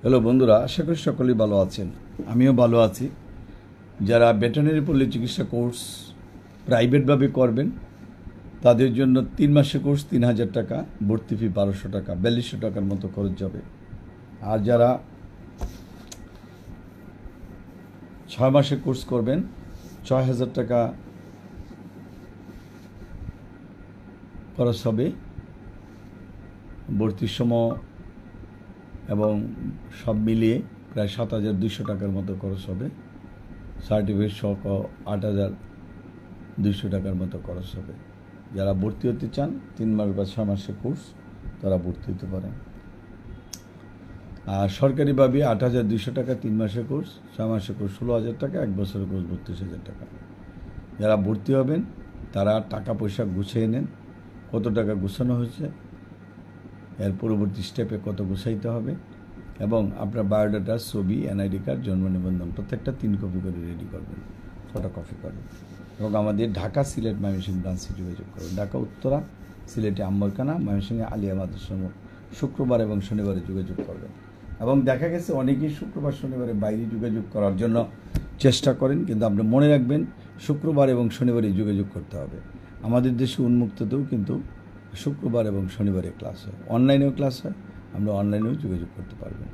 Hello বন্ধুরা, আশা করি সকলেই ভালো আছেন। আমিও ভালো আছি। যারা ভেটেরিনারি পল্লী চিকিৎসা কোর্স প্রাইভেটভাবে করবেন তাদের জন্য 3 মাসের কোর্স 3000 টাকা, ভর্তি ফি 1200 টাকা, 4200 টাকার মতো খরচ যাবে। আর যারা 6 মাসের কোর্স করবেন 6000 টাকা খরচ হবে, ভর্তির সময় এবং সব মিলিয়ে প্রায় 7200 টাকার মতো খরচ হবে। সার্টিফিকেট সহ 8200 টাকার মতো খরচ হবে। যারা ভর্তি হতে চান 3 মাস বা 6 মাসের কোর্স তারা ভর্তি হতে পারেন। আর সরকারিভাবে 8200 টাকা 3 মাসের কোর্স, 6 মাসের কোর্স 16000 টাকা, 1 বছরের কোর্স 32000 টাকা। যারা ভর্তি হবেন তারা টাকা পয়সা গুছিয়ে নেন, কত টাকা গুছানো হয়েছে, এর পরবর্তী স্টেপে কত গুছাইতে হবে, এবং আপনার বায়োডাটা, ছবি, এনআইডি কার্ড, জন্ম নিবন্ধন প্রত্যেকটা 3 কপি করে রেডি করবেন, ফটোকপি করবেন। এবং আমাদের ঢাকা, সিলেট, ময়মনসিংহ ব্রাঞ্চে যোগাযোগ করবেন। ঢাকা উত্তরা, সিলেটে আম্বরখানা, ময়মনসিংহে আলিয়া মাদ্রাসা শুক্রবার এবং শনিবারে যোগাযোগ করবেন। এবং দেখা গেছে অনেকেই শুক্রবার শনিবারে বাইরে যোগাযোগ করার জন্য চেষ্টা করেন, কিন্তু আপনি মনে রাখবেন শুক্রবার এবং শনিবারে যোগাযোগ করতে হবে। আমাদের দেশে উন্মুক্ততেও কিন্তু শুক্রবার এবং শনিবারে ক্লাস হয়, অনলাইনেও ক্লাস হয়, আমরা অনলাইনেও যোগাযোগ করতে পারবেন।